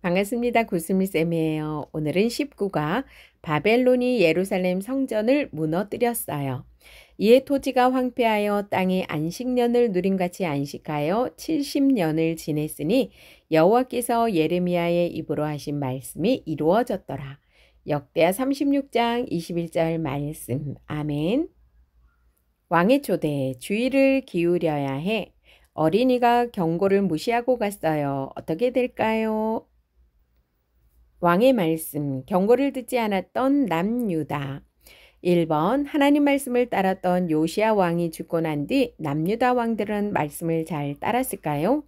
반갑습니다. 구스미쌤이에요. 오늘은 19가 바벨론이 예루살렘 성전을 무너뜨렸어요. 이에 토지가 황폐하여 땅이 안식년을 누림같이 안식하여 70년을 지냈으니 여호와께서 예레미야의 입으로 하신 말씀이 이루어졌더라. 역대하 36장 21절 말씀. 아멘. 왕의 초대, 주의를 기울여야 해. 어린이가 경고를 무시하고 갔어요. 어떻게 될까요? 왕의 말씀, 경고를 듣지 않았던 남유다. 1번, 하나님 말씀을 따랐던 요시야 왕이 죽고 난 뒤 남유다 왕들은 말씀을 잘 따랐을까요?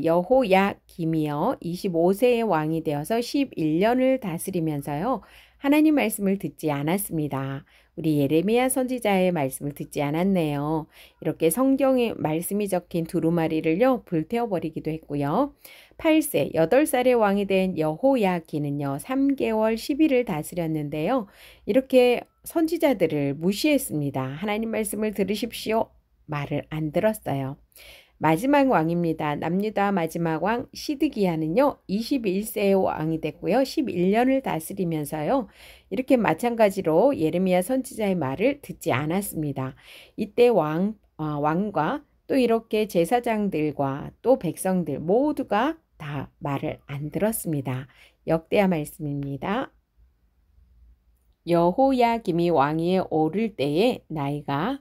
여호야김이요 25세의 왕이 되어서 11년을 다스리면서요. 하나님 말씀을 듣지 않았습니다. 우리 예레미야 선지자의 말씀을 듣지 않았네요. 이렇게 성경에 말씀이 적힌 두루마리를요. 불태워버리기도 했고요. 8세, 8살의 왕이 된 여호야기는요. 3개월 10일을 다스렸는데요. 이렇게 선지자들을 무시했습니다. 하나님 말씀을 들으십시오. 말을 안 들었어요. 마지막 왕입니다. 남유다 마지막 왕 시드기야는요. 21세의 왕이 됐고요. 11년을 다스리면서요. 이렇게 마찬가지로 예레미야 선지자의 말을 듣지 않았습니다. 이때 왕과 또 이렇게 제사장들과 또 백성들 모두가 다 말을 안 들었습니다. 역대하 말씀입니다. 여호야김이 왕위에 오를 때에 나이가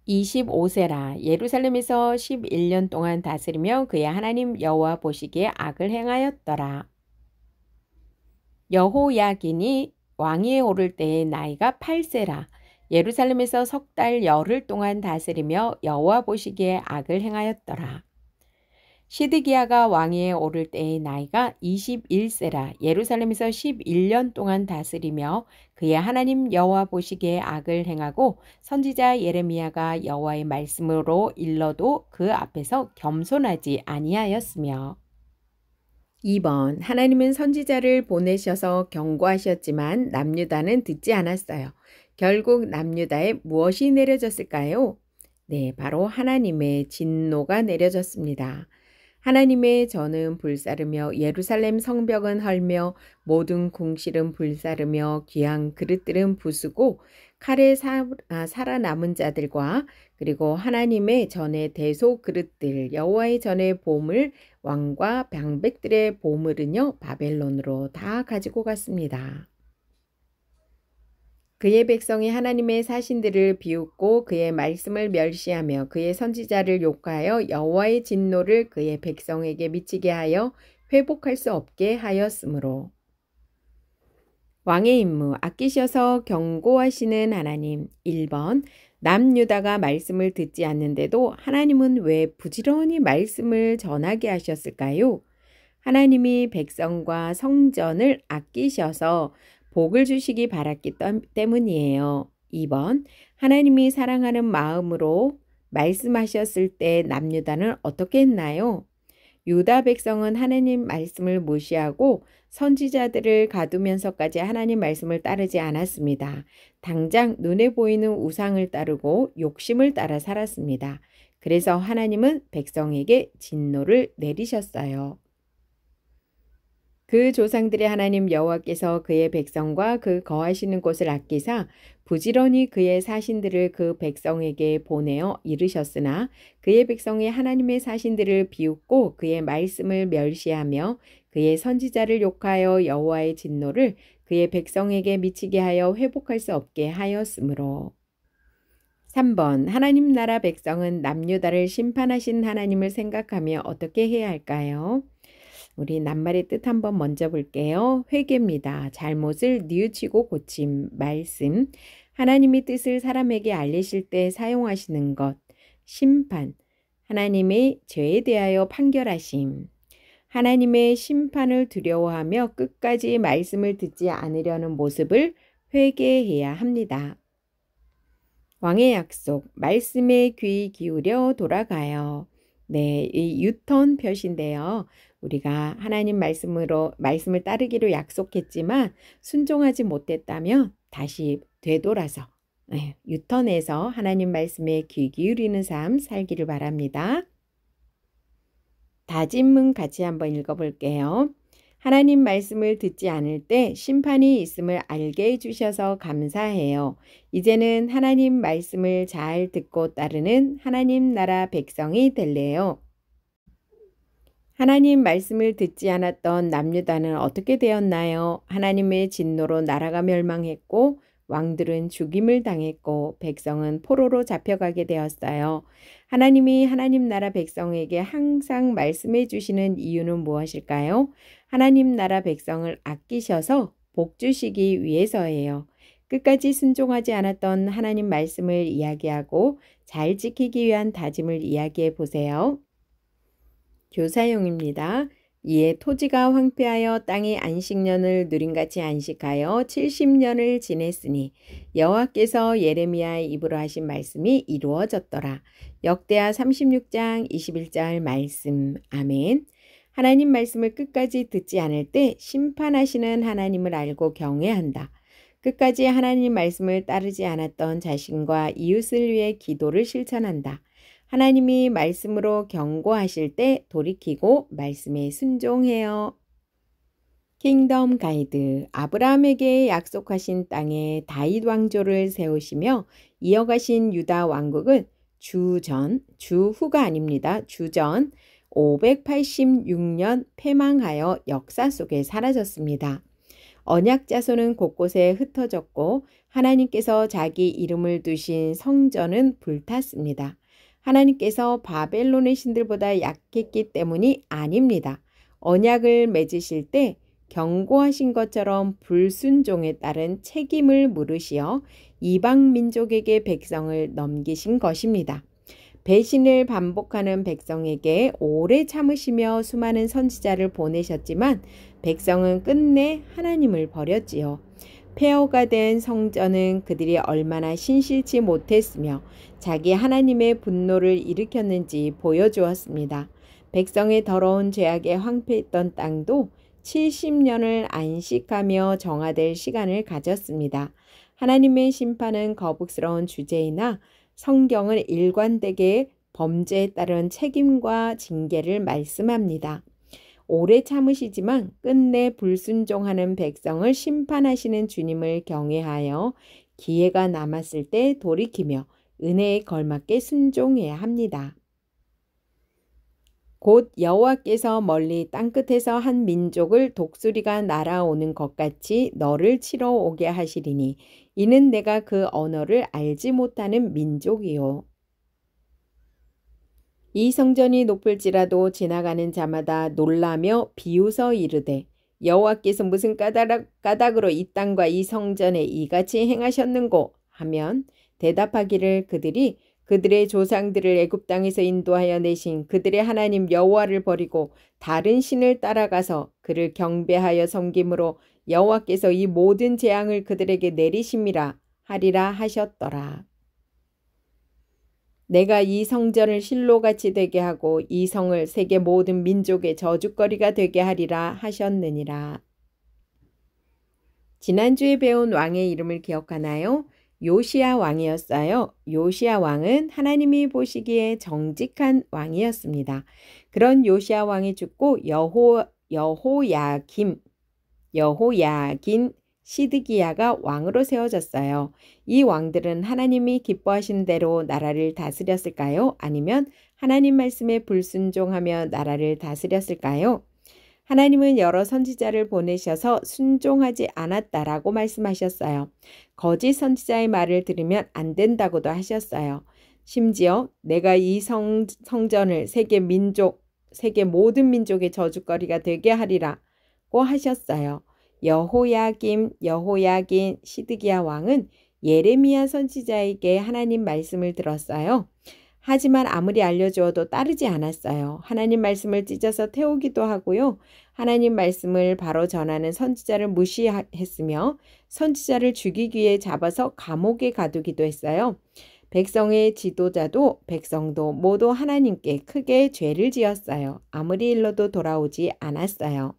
25세라. 예루살렘에서 11년 동안 다스리며 그의 하나님 여호와 보시기에 악을 행하였더라. 여호야긴이 왕위에 오를 때의 나이가 8세라. 예루살렘에서 석 달 열흘 동안 다스리며 여호와 보시기에 악을 행하였더라. 시드기야가 왕위에 오를 때의 나이가 21세라. 예루살렘에서 11년 동안 다스리며 그의 하나님 여호와 보시기에 악을 행하고 선지자 예레미야가 여호와의 말씀으로 일러도 그 앞에서 겸손하지 아니하였으며. 2번, 하나님은 선지자를 보내셔서 경고하셨지만 남유다는 듣지 않았어요. 결국 남유다에 무엇이 내려졌을까요? 네, 바로 하나님의 진노가 내려졌습니다. 하나님의 전은 불사르며 예루살렘 성벽은 헐며 모든 궁실은 불사르며 귀한 그릇들은 부수고 칼에 살아남은 자들과 그리고 하나님의 전의 대소 그릇들 여호와의 전의 보물 왕과 방백들의 보물은요 바벨론으로 다 가지고 갔습니다. 그의 백성이 하나님의 사신들을 비웃고 그의 말씀을 멸시하며 그의 선지자를 욕하여 여호와의 진노를 그의 백성에게 미치게 하여 회복할 수 없게 하였으므로. 왕의 임무, 아끼셔서 경고하시는 하나님. 1번, 남유다가 말씀을 듣지 않는데도 하나님은 왜 부지런히 말씀을 전하게 하셨을까요? 하나님이 백성과 성전을 아끼셔서 복을 주시기 바랐기 때문이에요. 2번, 하나님이 사랑하는 마음으로 말씀하셨을 때 남유다는 어떻게 했나요? 유다 백성은 하나님 말씀을 무시하고 선지자들을 가두면서까지 하나님 말씀을 따르지 않았습니다. 당장 눈에 보이는 우상을 따르고 욕심을 따라 살았습니다. 그래서 하나님은 백성에게 진노를 내리셨어요. 그 조상들의 하나님 여호와께서 그의 백성과 그 거하시는 곳을 아끼사 부지런히 그의 사신들을 그 백성에게 보내어 이르셨으나 그의 백성이 하나님의 사신들을 비웃고 그의 말씀을 멸시하며 그의 선지자를 욕하여 여호와의 진노를 그의 백성에게 미치게 하여 회복할 수 없게 하였으므로. 3번, 하나님 나라 백성은 남유다를 심판하신 하나님을 생각하며 어떻게 해야 할까요? 우리 낱말의 뜻 한번 먼저 볼게요. 회개입니다. 잘못을 뉘우치고 고침, 말씀, 하나님의 뜻을 사람에게 알리실 때 사용하시는 것, 심판, 하나님의 죄에 대하여 판결하심, 하나님의 심판을 두려워하며 끝까지 말씀을 듣지 않으려는 모습을 회개해야 합니다. 왕의 약속, 말씀에 귀 기울여 돌아가요. 네, 이 유턴 표시인데요. 우리가 하나님 말씀을 따르기로 약속했지만 순종하지 못했다면 다시 되돌아서 유턴해서 하나님 말씀에 귀 기울이는 삶 살기를 바랍니다. 다짐문 같이 한번 읽어볼게요. 하나님 말씀을 듣지 않을 때 심판이 있음을 알게 해주셔서 감사해요. 이제는 하나님 말씀을 잘 듣고 따르는 하나님 나라 백성이 될래요. 하나님 말씀을 듣지 않았던 남유다는 어떻게 되었나요? 하나님의 진노로 나라가 멸망했고 왕들은 죽임을 당했고 백성은 포로로 잡혀가게 되었어요. 하나님이 하나님 나라 백성에게 항상 말씀해 주시는 이유는 무엇일까요? 하나님 나라 백성을 아끼셔서 복 주시기 위해서예요. 끝까지 순종하지 않았던 하나님 말씀을 이야기하고 잘 지키기 위한 다짐을 이야기해 보세요. 교사용입니다. 이에 토지가 황폐하여 땅이 안식년을 누림같이 안식하여 70년을 지냈으니 여호와께서 예레미야의 입으로 하신 말씀이 이루어졌더라. 역대하 36장 21절 말씀. 아멘. 하나님 말씀을 끝까지 듣지 않을 때 심판하시는 하나님을 알고 경외한다. 끝까지 하나님 말씀을 따르지 않았던 자신과 이웃을 위해 기도를 실천한다. 하나님이 말씀으로 경고하실 때 돌이키고 말씀에 순종해요. 킹덤 가이드. 아브라함에게 약속하신 땅에 다윗 왕조를 세우시며 이어가신 유다 왕국은 주후가 아닙니다. 주전 586년 패망하여 역사 속에 사라졌습니다. 언약 자손은 곳곳에 흩어졌고 하나님께서 자기 이름을 두신 성전은 불탔습니다. 하나님께서 바벨론의 신들보다 약했기 때문이 아닙니다. 언약을 맺으실 때 경고하신 것처럼 불순종에 따른 책임을 물으시어 이방 민족에게 백성을 넘기신 것입니다. 배신을 반복하는 백성에게 오래 참으시며 수많은 선지자를 보내셨지만 백성은 끝내 하나님을 버렸지요. 폐허가 된 성전은 그들이 얼마나 신실치 못했으며 자기 하나님의 분노를 일으켰는지 보여주었습니다. 백성의 더러운 죄악에 황폐했던 땅도 70년을 안식하며 정화될 시간을 가졌습니다. 하나님의 심판은 거북스러운 주제이나 성경은 일관되게 범죄에 따른 책임과 징계를 말씀합니다. 오래 참으시지만 끝내 불순종하는 백성을 심판하시는 주님을 경외하여 기회가 남았을 때 돌이키며 은혜에 걸맞게 순종해야 합니다. 곧 여호와께서 멀리 땅끝에서 한 민족을 독수리가 날아오는 것 같이 너를 치러 오게 하시리니 이는 내가 그 언어를 알지 못하는 민족이요. 이 성전이 높을지라도 지나가는 자마다 놀라며 비웃어 이르되 여호와께서 무슨 까닭으로 이 땅과 이 성전에 이같이 행하셨는고 하면 대답하기를 그들이 그들의 조상들을 애굽 땅에서 인도하여 내신 그들의 하나님 여호와를 버리고 다른 신을 따라가서 그를 경배하여 섬김으로 여호와께서 이 모든 재앙을 그들에게 내리심이라 하리라 하셨더라. 내가 이 성전을 실로같이 되게 하고 이 성을 세계 모든 민족의 저주거리가 되게 하리라 하셨느니라. 지난주에 배운 왕의 이름을 기억하나요? 요시야 왕이었어요. 요시야 왕은 하나님이 보시기에 정직한 왕이었습니다. 그런 요시야 왕이 죽고 여호야긴 시드기야가 왕으로 세워졌어요. 이 왕들은 하나님이 기뻐하시는 대로 나라를 다스렸을까요? 아니면 하나님 말씀에 불순종하며 나라를 다스렸을까요? 하나님은 여러 선지자를 보내셔서 순종하지 않았다라고 말씀하셨어요. 거짓 선지자의 말을 들으면 안 된다고도 하셨어요. 심지어 내가 이 성전을 세계 모든 민족의 저주거리가 되게 하리라고 하셨어요. 여호야긴 시드기야 왕은 예레미야 선지자에게 하나님 말씀을 들었어요. 하지만 아무리 알려주어도 따르지 않았어요. 하나님 말씀을 찢어서 태우기도 하고요. 하나님 말씀을 바로 전하는 선지자를 무시했으며 선지자를 죽이기 위해 잡아서 감옥에 가두기도 했어요. 백성의 지도자도 백성도 모두 하나님께 크게 죄를 지었어요. 아무리 일러도 돌아오지 않았어요.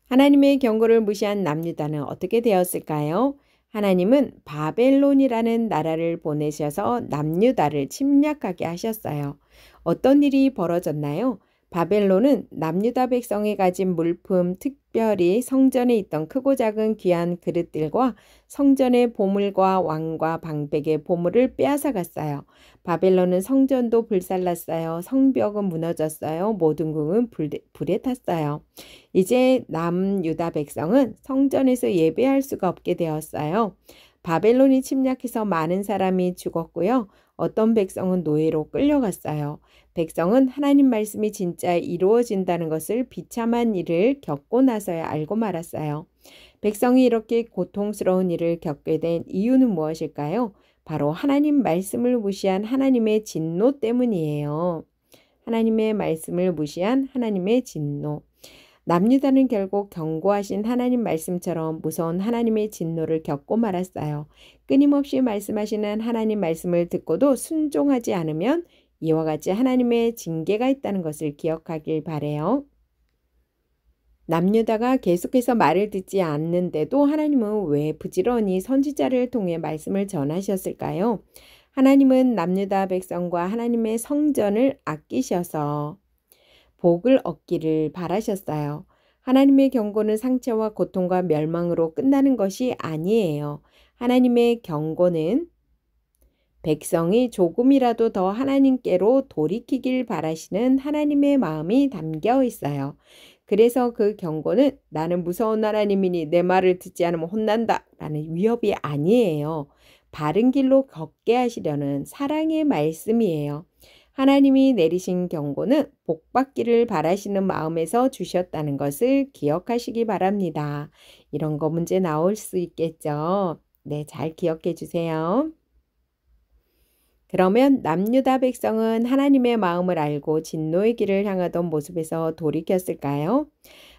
하나님의 경고를 무시한 남유다는 어떻게 되었을까요? 하나님은 바벨론이라는 나라를 보내셔서 남유다를 침략하게 하셨어요. 어떤 일이 벌어졌나요? 바벨론은 남유다 백성이 가진 물품, 특별히 성전에 있던 크고 작은 귀한 그릇들과 성전의 보물과 왕과 방백의 보물을 빼앗아갔어요. 바벨론은 성전도 불살랐어요. 성벽은 무너졌어요. 모든 궁은 불에 탔어요. 이제 남유다 백성은 성전에서 예배할 수가 없게 되었어요. 바벨론이 침략해서 많은 사람이 죽었고요. 어떤 백성은 노예로 끌려갔어요. 백성은 하나님 말씀이 진짜 이루어진다는 것을 비참한 일을 겪고 나서야 알고 말았어요. 백성이 이렇게 고통스러운 일을 겪게 된 이유는 무엇일까요? 바로 하나님 말씀을 무시한 하나님의 진노 때문이에요. 하나님의 말씀을 무시한 하나님의 진노. 남유다는 결국 경고하신 하나님 말씀처럼 무서운 하나님의 진노를 겪고 말았어요. 끊임없이 말씀하시는 하나님 말씀을 듣고도 순종하지 않으면 이와 같이 하나님의 징계가 있다는 것을 기억하길 바래요. 남유다가 계속해서 말을 듣지 않는데도 하나님은 왜 부지런히 선지자를 통해 말씀을 전하셨을까요? 하나님은 남유다 백성과 하나님의 성전을 아끼셔서 복을 얻기를 바라셨어요. 하나님의 경고는 상처와 고통과 멸망으로 끝나는 것이 아니에요. 하나님의 경고는 백성이 조금이라도 더 하나님께로 돌이키길 바라시는 하나님의 마음이 담겨 있어요. 그래서 그 경고는 나는 무서운 하나님이니 내 말을 듣지 않으면 혼난다 라는 위협이 아니에요. 바른 길로 걷게 하시려는 사랑의 말씀이에요. 하나님이 내리신 경고는 복받기를 바라시는 마음에서 주셨다는 것을 기억하시기 바랍니다. 이런 거 문제 나올 수 있겠죠? 네, 잘 기억해 주세요. 그러면 남유다 백성은 하나님의 마음을 알고 진노의 길을 향하던 모습에서 돌이켰을까요?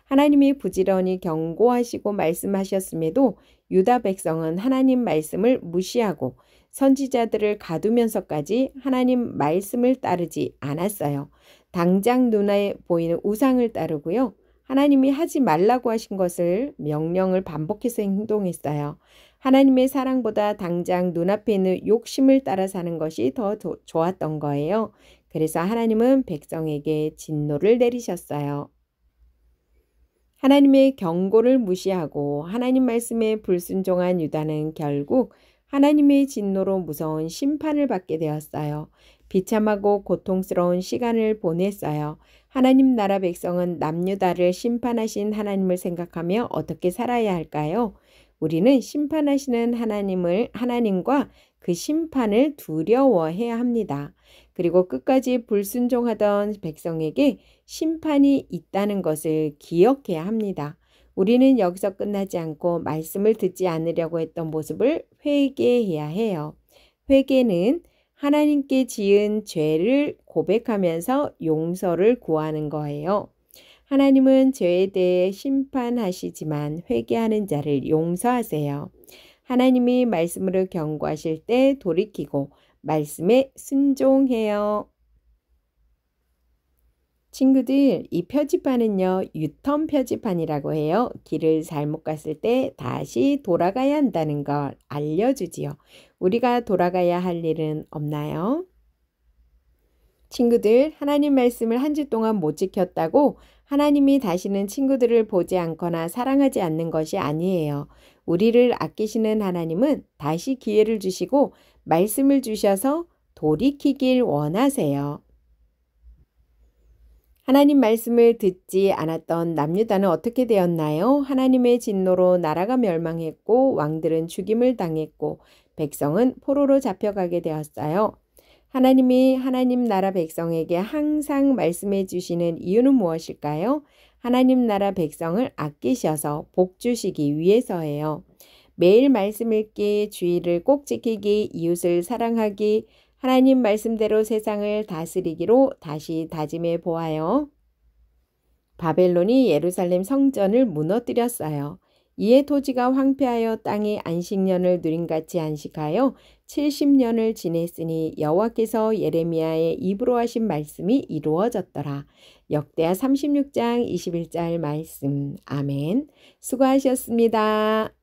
하나님이 부지런히 경고하시고 말씀하셨음에도 유다 백성은 하나님 말씀을 무시하고 선지자들을 가두면서까지 하나님 말씀을 따르지 않았어요. 당장 눈에 보이는 우상을 따르고요. 하나님이 하지 말라고 하신 것을 명령을 반복해서 행동했어요. 하나님의 사랑보다 당장 눈앞에 있는 욕심을 따라 사는 것이 더 좋았던 거예요. 그래서 하나님은 백성에게 진노를 내리셨어요. 하나님의 경고를 무시하고 하나님 말씀에 불순종한 유다는 결국 하나님의 진노로 무서운 심판을 받게 되었어요. 비참하고 고통스러운 시간을 보냈어요. 하나님 나라 백성은 남유다를 심판하신 하나님을 생각하며 어떻게 살아야 할까요? 우리는 심판하시는 하나님과 그 심판을 두려워해야 합니다. 그리고 끝까지 불순종하던 백성에게 심판이 있다는 것을 기억해야 합니다. 우리는 여기서 끝나지 않고 말씀을 듣지 않으려고 했던 모습을 회개해야 해요. 회개는 하나님께 지은 죄를 고백하면서 용서를 구하는 거예요. 하나님은 죄에 대해 심판하시지만 회개하는 자를 용서하세요. 하나님이 말씀으로 경고하실 때 돌이키고 말씀에 순종해요. 친구들, 이 표지판은요, 유턴 표지판이라고 해요. 길을 잘못 갔을 때 다시 돌아가야 한다는 걸 알려주지요. 우리가 돌아가야 할 일은 없나요? 친구들, 하나님 말씀을 한 주 동안 못 지켰다고 하나님이 다시는 친구들을 보지 않거나 사랑하지 않는 것이 아니에요. 우리를 아끼시는 하나님은 다시 기회를 주시고 말씀을 주셔서 돌이키길 원하세요. 하나님 말씀을 듣지 않았던 남유다는 어떻게 되었나요? 하나님의 진노로 나라가 멸망했고 왕들은 죽임을 당했고 백성은 포로로 잡혀가게 되었어요. 하나님이 하나님 나라 백성에게 항상 말씀해 주시는 이유는 무엇일까요? 하나님 나라 백성을 아끼셔서 복 주시기 위해서예요. 매일 말씀 읽기, 주의를 꼭 지키기, 이웃을 사랑하기, 하나님 말씀대로 세상을 다스리기로 다시 다짐해 보아요. 바벨론이 예루살렘 성전을 무너뜨렸어요. 이에 토지가 황폐하여 땅이 안식년을 누림같이 안식하여 70년을 지냈으니 여호와께서 예레미야의 입으로 하신 말씀이 이루어졌더라. 역대하 36장 21절 말씀. 아멘. 수고하셨습니다.